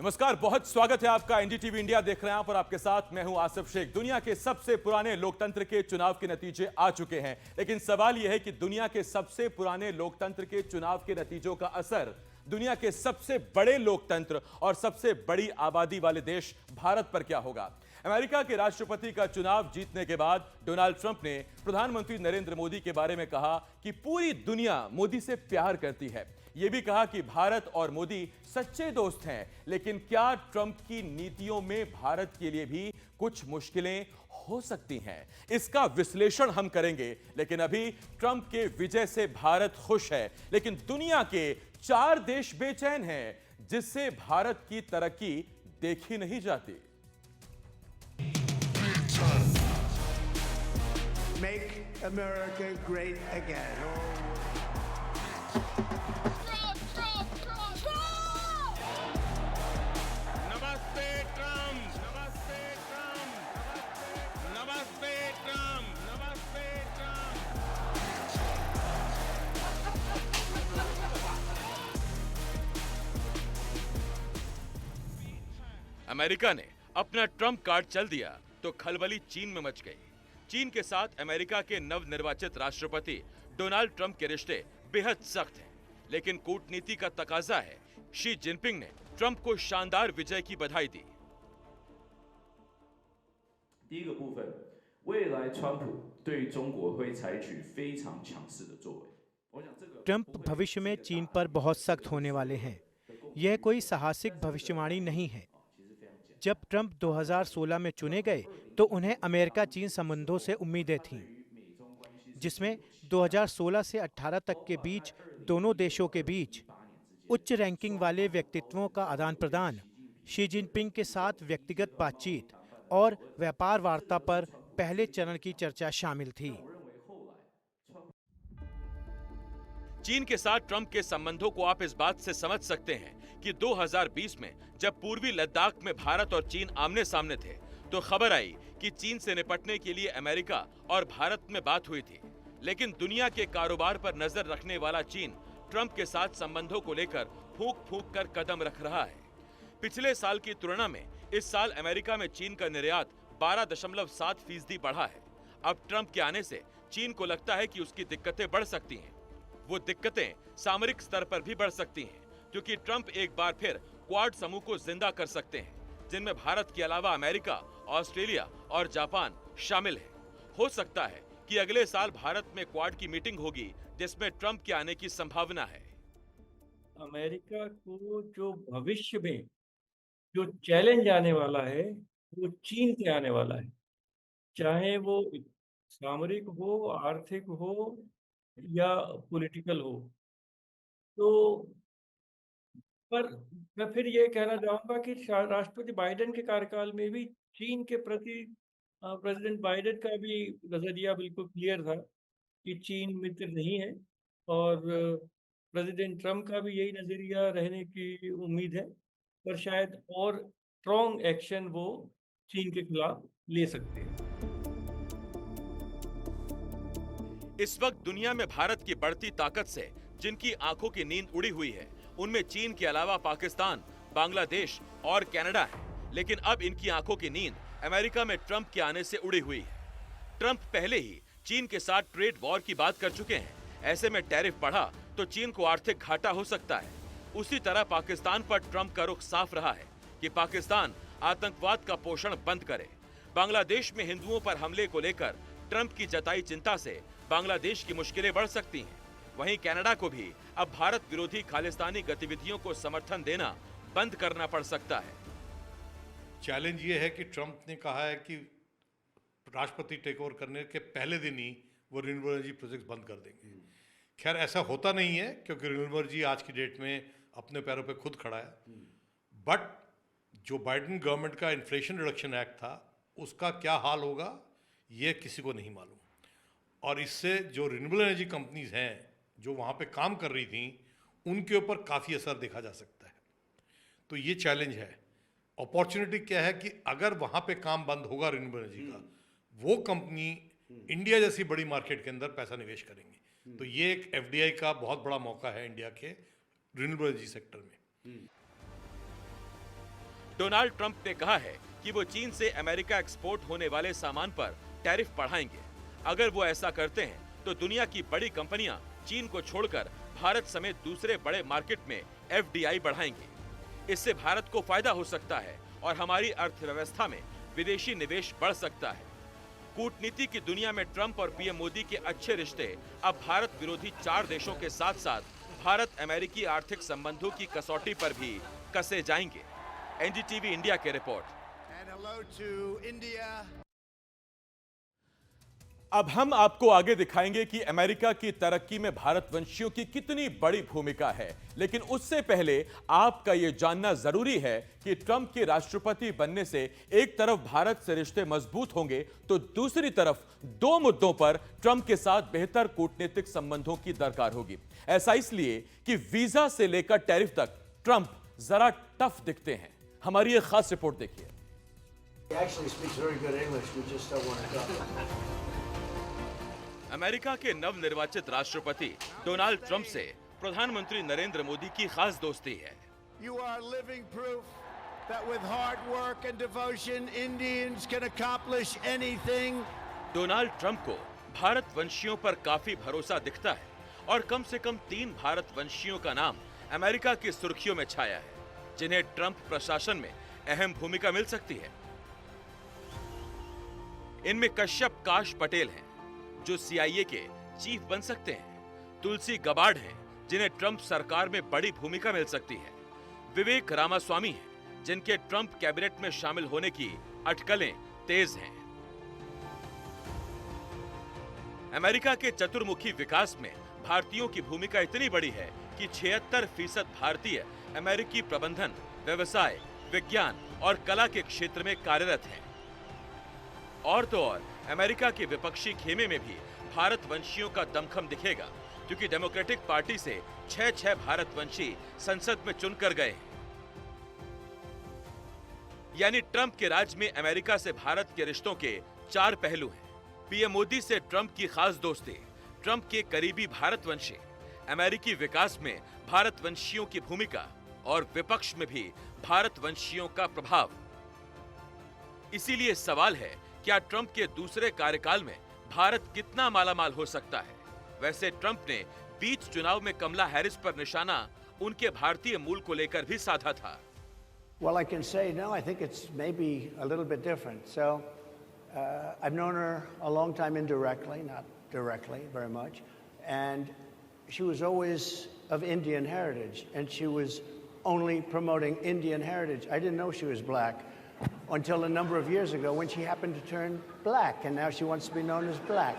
नमस्कार, बहुत स्वागत है आपका। एनडीटीवी इंडिया देख रहे हैं आप और आपके साथ मैं हूं आसिफ शेख। दुनिया के सबसे पुराने लोकतंत्र के चुनाव के नतीजे आ चुके हैं, लेकिन सवाल यह है कि दुनिया के सबसे पुराने लोकतंत्र के चुनाव के नतीजों का असर दुनिया के सबसे बड़े लोकतंत्र और सबसे बड़ी आबादी वाले देश भारत पर क्या होगा। अमेरिका के राष्ट्रपति का चुनाव जीतने के बाद डोनाल्ड ट्रंप ने प्रधानमंत्री नरेंद्र मोदी के बारे में कहा कि पूरी दुनिया मोदी से प्यार करती है। यह भी कहा कि भारत और मोदी सच्चे दोस्त हैं, लेकिन क्या ट्रंप की नीतियों में भारत के लिए भी कुछ मुश्किलें हो सकती हैं? इसका विश्लेषण हम करेंगे। लेकिन अभी ट्रंप के विजय से भारत खुश है, लेकिन दुनिया के 4 देश बेचैन हैं, जिससे भारत की तरक्की देखी नहीं जाती। Make America great again. नमस्ते ट्रम्प, नमस्ते ट्रम्प, नमस्ते ट्रम्प, नमस्ते ट्रम्प। अमेरिका ने अपना ट्रंप कार्ड चल दिया तो खलबली चीन में मच गई। चीन के साथ अमेरिका के नवनिर्वाचित राष्ट्रपति डोनाल्ड ट्रंप के रिश्ते बेहद सख्त हैं, लेकिन कूटनीति का तकाजा है। शी जिनपिंग ने ट्रंप को शानदार विजय की बधाई दी। 第一个部分，未来川普对中国会采取非常强势的作为。我想这个 ट्रंप भविष्य में चीन पर बहुत सख्त होने वाले हैं। यह कोई साहसिक भविष्यवाणी नहीं है। जब ट्रंप 2016 में चुने गए तो उन्हें अमेरिका चीन संबंधों से उम्मीदें थीं, जिसमें 2016 से 18 तक के बीच दोनों देशों के बीच उच्च रैंकिंग वाले व्यक्तित्वों का आदान प्रदान, शी जिनपिंग के साथ व्यक्तिगत बातचीत और व्यापार वार्ता पर पहले चरण की चर्चा शामिल थी। चीन के साथ ट्रंप के संबंधों को आप इस बात से समझ सकते हैं कि 2020 में जब पूर्वी लद्दाख में भारत और चीन आमने सामने थे, तो खबर आई कि चीन से निपटने के लिए अमेरिका और भारत में बात हुई थी। लेकिन दुनिया के कारोबार पर नजर रखने वाला चीन ट्रंप के साथ संबंधों को लेकर फूंक फूंक कर कदम रख रहा है। पिछले साल की तुलना में इस साल अमेरिका में चीन का निर्यात 12.7% बढ़ा है। अब ट्रंप के आने से चीन को लगता है कि उसकी दिक्कतें बढ़ सकती हैं। वो दिक्कतें सामरिक स्तर पर भी बढ़ सकती हैं, क्योंकि ट्रंप एक बार फिर क्वाड समूह को जिंदा कर सकते हैं, जिनमें भारत के अलावा अमेरिका, ऑस्ट्रेलिया और जापान शामिल है। हो सकता है कि अगले साल भारत में क्वाड की मीटिंग होगी, जिसमें ट्रंप के आने की संभावना है। अमेरिका को जो भविष्य में जो चैलेंज आने वाला है वो चीन से आने वाला है, चाहे वो सामरिक हो, आर्थिक हो या पॉलिटिकल हो। तो पर मैं फिर ये कहना चाहूँगा कि राष्ट्रपति बाइडेन के कार्यकाल में भी चीन के प्रति प्रेसिडेंट बाइडेन का भी नज़रिया बिल्कुल क्लियर था कि चीन मित्र नहीं है, और प्रेसिडेंट ट्रंप का भी यही नज़रिया रहने की उम्मीद है, पर शायद और स्ट्रॉन्ग एक्शन वो चीन के खिलाफ ले सकते हैं। इस वक्त दुनिया में भारत की बढ़ती ताकत से जिनकी आंखों की नींद उड़ी हुई है, उनमें चीन के अलावा पाकिस्तान, बांग्लादेश और कनाडा है। लेकिन अब इनकी आंखों की नींद अमेरिका में ट्रंप के आने से उड़ी हुई है। ट्रंप पहले ही चीन के साथ ट्रेड वॉर की बात कर चुके हैं। ऐसे में टैरिफ बढ़ा तो चीन को आर्थिक घाटा हो सकता है। उसी तरह पाकिस्तान पर ट्रंप का रुख साफ रहा है कि पाकिस्तान आतंकवाद का पोषण बंद करे। बांग्लादेश में हिंदुओं पर हमले को लेकर ट्रंप की जताई चिंता से बांग्लादेश की मुश्किलें बढ़ सकती हैं। वहीं कनाडा को भी अब भारत विरोधी खालिस्तानी गतिविधियों को समर्थन देना बंद करना पड़ सकता है। चैलेंज ये है कि ट्रंप ने कहा है कि राष्ट्रपति टेक ओवर करने के पहले दिन ही वो रिन्यूएबल एनर्जी प्रोजेक्ट बंद कर देंगे। खैर ऐसा होता नहीं है, क्योंकि रिन्यूएबल एनर्जी आज की डेट में अपने पैरों पे खुद खड़ा है। बट जो बाइडेन गवर्नमेंट का इन्फ्लेशन रिडक्शन एक्ट था, उसका क्या हाल होगा ये किसी को नहीं मालूम। और इससे जो रिन्यूएबल एनर्जी कंपनीज हैं जो वहाँ पे काम कर रही थी, उनके ऊपर काफ़ी असर देखा जा सकता है। तो ये चैलेंज है। अपॉर्चुनिटी क्या है कि अगर वहाँ पे काम बंद होगा रिन्यूएबल एनर्जी का, वो कंपनी इंडिया जैसी बड़ी मार्केट के अंदर पैसा निवेश करेंगी। तो ये एक एफडीआई का बहुत बड़ा मौका है इंडिया के रिन्यूएबल एनर्जी सेक्टर में। डोनाल्ड ट्रंप ने कहा है कि वो चीन से अमेरिका एक्सपोर्ट होने वाले सामान पर टैरिफ बढ़ाएंगे। अगर वो ऐसा करते हैं तो दुनिया की बड़ी कंपनियां चीन को छोड़कर भारत समेत दूसरे बड़े मार्केट में एफडीआई बढ़ाएंगी। इससे भारत को फायदा हो सकता है और हमारी अर्थव्यवस्था में विदेशी निवेश बढ़ सकता है। कूटनीति की दुनिया में ट्रंप और पीएम मोदी के अच्छे रिश्ते अब भारत विरोधी 4 देशों के साथ साथ भारत अमेरिकी आर्थिक संबंधों की कसौटी पर भी कसे जाएंगे। एनडीटीवी इंडिया की report. And hello to India. अब हम आपको आगे दिखाएंगे कि अमेरिका की तरक्की में भारतवंशियों की कितनी बड़ी भूमिका है, लेकिन उससे पहले आपका यह जानना जरूरी है कि ट्रंप के राष्ट्रपति बनने से एक तरफ भारत से रिश्ते मजबूत होंगे तो दूसरी तरफ 2 मुद्दों पर ट्रंप के साथ बेहतर कूटनीतिक संबंधों की दरकार होगी। ऐसा इसलिए कि वीजा से लेकर टैरिफ तक ट्रंप जरा टफ दिखते हैं। हमारी एक खास रिपोर्ट देखिए। He actually speaks very good English. We just don't want to talk. America के नवनिर्वाचित राष्ट्रपति डोनाल्ड ट्रंप से प्रधानमंत्री नरेंद्र मोदी की खास दोस्ती है। You are living proof that with hard work and devotion, Indians can accomplish anything. Donald Trump को भारतवंशियों पर काफी भरोसा दिखता है और कम से कम 3 भारतवंशियों का नाम अमेरिका की सुर्खियों में छाया है, जिन्हें ट्रंप प्रशासन में अहम भूमिका मिल सकती है। इनमें कश्यप काश पटेल हैं, जो सीआईए के चीफ बन सकते हैं। तुलसी गबार्ड हैं, जिन्हें ट्रंप सरकार में बड़ी भूमिका मिल सकती है। विवेक रामास्वामी हैं, जिनके ट्रंप कैबिनेट में शामिल होने की अटकलें तेज हैं। अमेरिका के चतुर्मुखी विकास में भारतीयों की भूमिका इतनी बड़ी है कि 76% भारतीय अमेरिकी प्रबंधन, व्यवसाय, विज्ञान और कला के क्षेत्र में कार्यरत हैं। और तो और अमेरिका के विपक्षी खेमे में भी भारतवंशियों का दमखम दिखेगा, क्योंकि डेमोक्रेटिक पार्टी से 6 भारतवंशी संसद में चुनकर गए हैं। यानी ट्रंप के राज में अमेरिका से भारत के रिश्तों के 4 पहलू हैं। पीएम मोदी से ट्रंप की खास दोस्ती, ट्रंप के करीबी भारतवंशी, अमेरिकी विकास में भारतवंशियों की भूमिका और विपक्ष में भी भारतवंशियों का प्रभाव। इसीलिए सवाल है, क्या ट्रंप के दूसरे कार्यकाल में भारत कितना मालामाल हो सकता है? वैसे ट्रंप ने बीच चुनाव में कमला हैरिस पर निशाना उनके भारतीय मूल को लेकर भी साधा था। Well, I can say no. I think it's maybe a little bit different. So, I've known her a long time indirectly, not directly, very much, and she was always of Indian heritage, and she was only promoting Indian heritage. I didn't know she was black until a number of years ago when she happened to turn black, and now she wants to be known as black.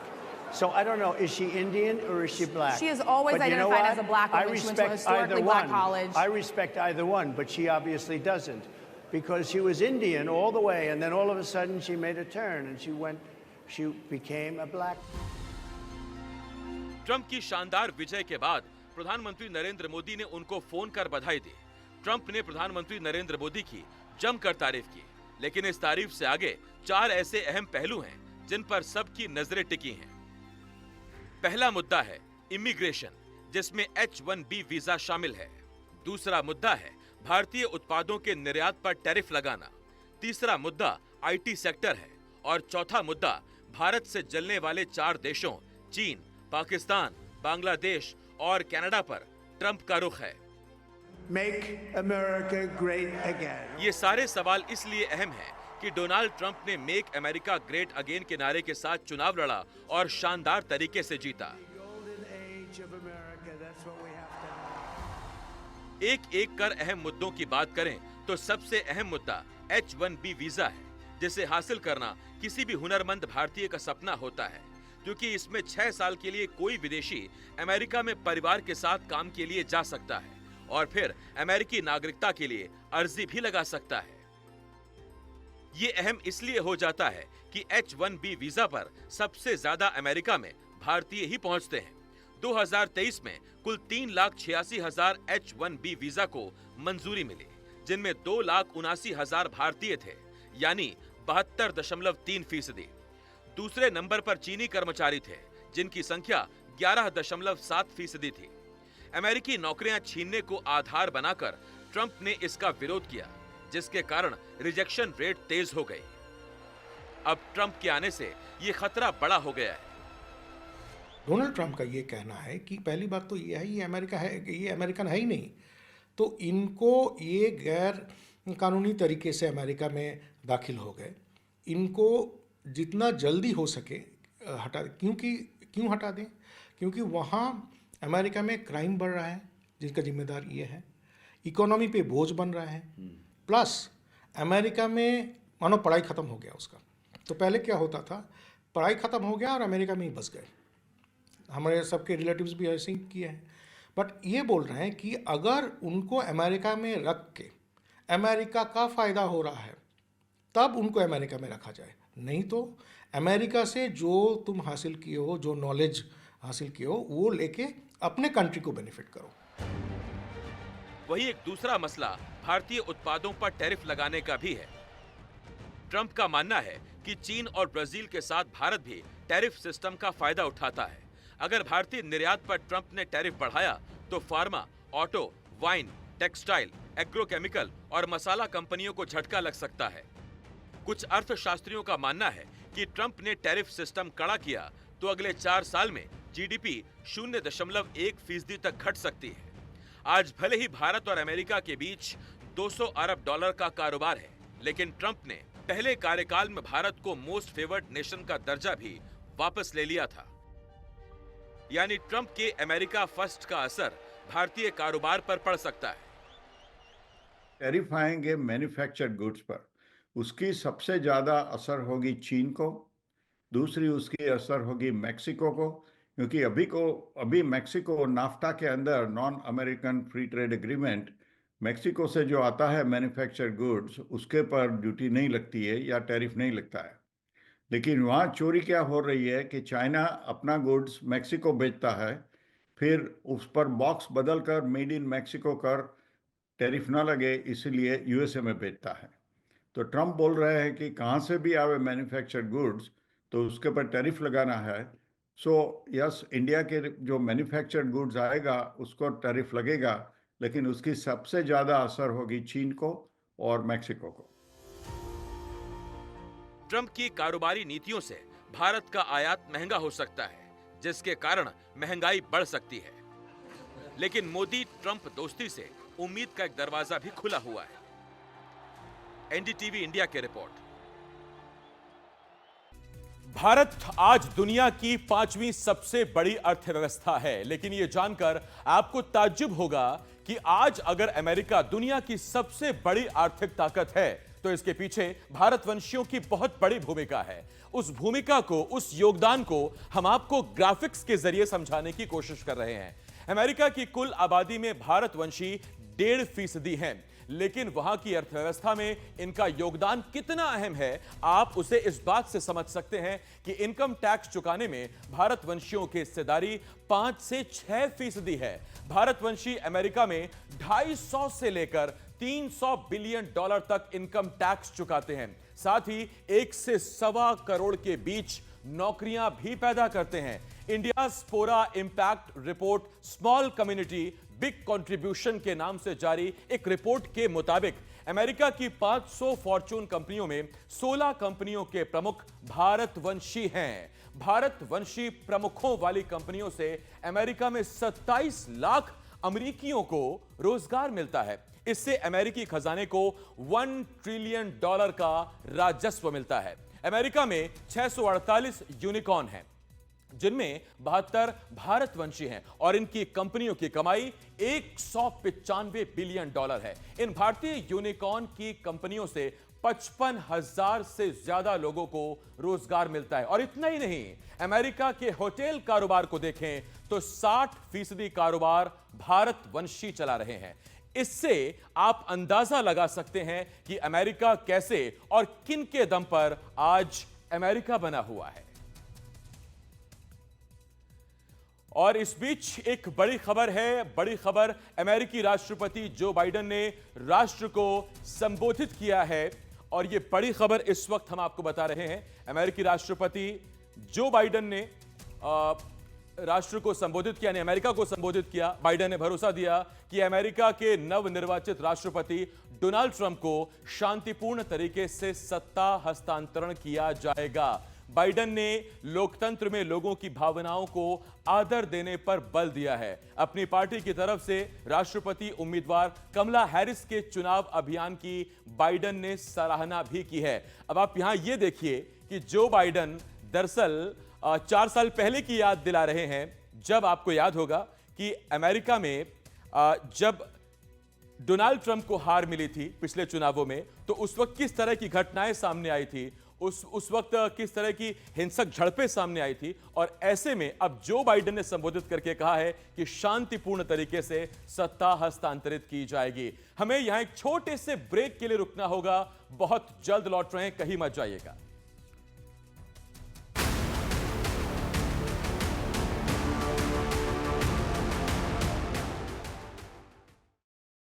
So I don't know, is she Indian or is she black? She has always But you know identified what? as a black woman. I She went to a respect historically either black one. college. I respect either one, but she obviously doesn't, because she was Indian all the way, and then all of a sudden she made a turn and she became a black. Trump की शानदार विजय के बाद प्रधानमंत्री नरेंद्र मोदी ने उनको phone कर बधाई दी। Trump ने प्रधानमंत्री नरेंद्र मोदी की जमकर तारीफ की, लेकिन इस तारीफ से आगे 4 ऐसे अहम पहलू हैं जिन पर सबकी नजरें टिकी हैं। पहला मुद्दा है इमिग्रेशन, जिसमें H-1B वीजा शामिल है। दूसरा मुद्दा है भारतीय उत्पादों के निर्यात पर टैरिफ लगाना। तीसरा मुद्दा आईटी सेक्टर है और चौथा मुद्दा भारत से जलने वाले 4 देशों चीन, पाकिस्तान, बांग्लादेश और कनाडा पर ट्रंप का रुख है। Make America great again. ये सारे सवाल इसलिए अहम हैं कि डोनाल्ड ट्रंप ने मेक अमेरिका ग्रेट अगेन के नारे के साथ चुनाव लड़ा और शानदार तरीके से जीता। Golden age of America, that's what we have to have. एक कर अहम मुद्दों की बात करें तो सबसे अहम मुद्दा H-1B वीजा है, जिसे हासिल करना किसी भी हुनरमंद भारतीय का सपना होता है, क्योंकि इसमें 6 साल के लिए कोई विदेशी अमेरिका में परिवार के साथ काम के लिए जा सकता है और फिर अमेरिकी नागरिकता के लिए अर्जी भी लगा सकता है। ये अहम इसलिए हो जाता है कि H-1B वीजा पर सबसे ज्यादा अमेरिका में भारतीय ही पहुंचते हैं। 2023 में कुल 3,86,000 H-1B वीजा को मंजूरी मिली, जिनमें 2,79,000 भारतीय थे, यानी 72.3%। दूसरे नंबर पर चीनी कर्मचारी थे, जिनकी संख्या 11.7% थी। अमेरिकी नौकरियां छीनने को आधार बनाकर ट्रंप ने इसका विरोध किया, जिसके कारण रिजेक्शन रेट तेज हो गई। अब ट्रंप के आने से ये खतरा बड़ा हो गया है। डोनाल्ड ट्रंप का ये कहना है कि पहली बात तो ये है, ये अमेरिका है, ये अमेरिकन है ही नहीं, तो इनको ये गैर कानूनी तरीके से अमेरिका में दाखिल हो गए, इनको जितना जल्दी हो सके हटा, क्यों हटा दें? क्योंकि वहाँ अमेरिका में क्राइम बढ़ रहा है, जिसका जिम्मेदार ये है, इकोनॉमी पे बोझ बन रहा है, प्लस अमेरिका में मानो पढ़ाई ख़त्म हो गया उसका। तो पहले क्या होता था, पढ़ाई ख़त्म हो गया और अमेरिका में ही बस गए। हमारे सबके रिलेटिव्स भी ऐसे ही किए हैं। बट ये बोल रहे हैं कि अगर उनको अमेरिका में रख के अमेरिका का फ़ायदा हो रहा है तब उनको अमेरिका में रखा जाए, नहीं तो अमेरिका से जो तुम हासिल किए हो, जो नॉलेज हासिल किए हो, वो लेके अपने कंट्री को बेनिफिट करो। वही एक दूसरा मसला भारतीय उत्पादों पर टैरिफ लगाने का भी है। ट्रंप का मानना है कि चीन और ब्राजील के साथ भारत भी टैरिफ सिस्टम का फायदा उठाता है। अगर भारतीय निर्यात पर ट्रंप ने टैरिफ बढ़ाया तो pharma, auto, wine, textile, agrochemical और मसाला कंपनियों को झटका लग सकता है। कुछ अर्थशास्त्रियों का मानना है कि ट्रंप ने टैरिफ सिस्टम कड़ा किया तो अगले 4 साल में जीडीपी 0.1% तक घट सकती है। आज भले ही भारत और अमेरिका के बीच 200 अरब डॉलर का कारोबार है, लेकिन ट्रंप ने पहले कार्यकाल में भारत को मोस्ट फेवर्ड नेशन का दर्जा भी वापस ले लिया था। यानी ट्रंप के अमेरिका फर्स्ट का असर भारतीय कारोबार पर पड़ सकता है। टैरिफ आएंगे मैन्युफैक्चर्ड गुड्स पर, उसकी सबसे ज़्यादा असर होगी चीन को, दूसरी उसकी असर होगी मैक्सिको को, क्योंकि अभी मैक्सिको नाफ्टा के अंदर non American free trade agreement, Mexico से जो आता है मैन्युफैक्चर्ड गुड्स उसके पर ड्यूटी नहीं लगती है या टैरिफ नहीं लगता है। लेकिन वहाँ चोरी क्या हो रही है कि चाइना अपना गुड्स मैक्सिको बेचता है, फिर उस पर बॉक्स बदल कर मेड इन मैक्सिको कर टैरिफ ना लगे इसलिए यूएसए में बेचता है। तो ट्रंप बोल रहे हैं कि कहाँ से भी आवे मैन्युफैक्चर्ड गुड्स तो उसके पर टैरिफ लगाना है। सो यस, इंडिया के जो मैन्युफैक्चर्ड गुड्स आएगा उसको टैरिफ लगेगा, लेकिन उसकी सबसे ज़्यादा असर होगी चीन को और मैक्सिको को। ट्रंप की कारोबारी नीतियों से भारत का आयात महंगा हो सकता है, जिसके कारण महंगाई बढ़ सकती है। लेकिन मोदी ट्रंप दोस्ती से उम्मीद का एक दरवाजा भी खुला हुआ है। एनडीटीवी इंडिया की रिपोर्ट। भारत आज दुनिया की 5वीं सबसे बड़ी अर्थव्यवस्था है, लेकिन यह जानकर आपको ताज्जुब होगा कि आज अगर अमेरिका दुनिया की सबसे बड़ी आर्थिक ताकत है तो इसके पीछे भारतवंशियों की बहुत बड़ी भूमिका है। उस भूमिका को, उस योगदान को हम आपको ग्राफिक्स के जरिए समझाने की कोशिश कर रहे हैं। अमेरिका की कुल आबादी में भारतवंशी 1.5% हैं, लेकिन वहां की अर्थव्यवस्था में इनका योगदान कितना अहम है आप उसे इस बात से समझ सकते हैं कि इनकम टैक्स चुकाने में भारतवंशियों की हिस्सेदारी 5 से 6% है। भारतवंशी अमेरिका में 250 से लेकर 300 बिलियन डॉलर तक इनकम टैक्स चुकाते हैं। साथ ही 1 से 1.25 करोड़ के बीच नौकरियां भी पैदा करते हैं। Indiaspora impact report small community big contribution के नाम से जारी एक रिपोर्ट के मुताबिक अमेरिका की 500 फॉर्च्यून कंपनियों में 16 कंपनियों के प्रमुख भारतवंशी हैं। भारतवंशी प्रमुखों वाली कंपनियों से अमेरिका में 27 लाख अमेरिकियों को रोजगार मिलता है। इससे अमेरिकी खजाने को $1 ट्रिलियन का राजस्व मिलता है। अमेरिका में 648 यूनिकॉर्न हैं, जिनमें 72 भारतवंशी हैं और इनकी कंपनियों की कमाई $195 बिलियन है। इन भारतीय यूनिकॉर्न की कंपनियों से 55,000 से ज्यादा लोगों को रोजगार मिलता है। और इतना ही नहीं, अमेरिका के होटल कारोबार को देखें तो 60% कारोबार भारतवंशी चला रहे हैं। इससे आप अंदाजा लगा सकते हैं कि अमेरिका कैसे और किन के दम पर आज अमेरिका बना हुआ है। और इस बीच एक बड़ी खबर है। बड़ी खबर, अमेरिकी राष्ट्रपति जो बाइडेन ने राष्ट्र को संबोधित किया है और यह बड़ी खबर इस वक्त हम आपको बता रहे हैं। अमेरिकी राष्ट्रपति जो बाइडेन ने राष्ट्र को संबोधित किया, यानी अमेरिका को संबोधित किया। बाइडेन ने भरोसा दिया कि अमेरिका के नवनिर्वाचित राष्ट्रपति डोनाल्ड ट्रंप को शांतिपूर्ण तरीके से सत्ता हस्तांतरण किया जाएगा। बाइडेन ने लोकतंत्र में लोगों की भावनाओं को आदर देने पर बल दिया है। अपनी पार्टी की तरफ से राष्ट्रपति उम्मीदवार कमला हैरिस के चुनाव अभियान की बाइडेन ने सराहना भी की है। अब आप यहां यह देखिए कि जो बाइडेन दरअसल 4 साल पहले की याद दिला रहे हैं, जब आपको याद होगा कि अमेरिका में जब डोनाल्ड ट्रंप को हार मिली थी पिछले चुनावों में, तो उस वक्त किस तरह की घटनाएं सामने आई थी, उस वक्त किस तरह की हिंसक झड़पें सामने आई थी। और ऐसे में अब जो बाइडेन ने संबोधित करके कहा है कि शांतिपूर्ण तरीके से सत्ता हस्तांतरित की जाएगी। हमें यहां एक छोटे से ब्रेक के लिए रुकना होगा, बहुत जल्द लौट रहे हैं, कहीं मत जाइएगा।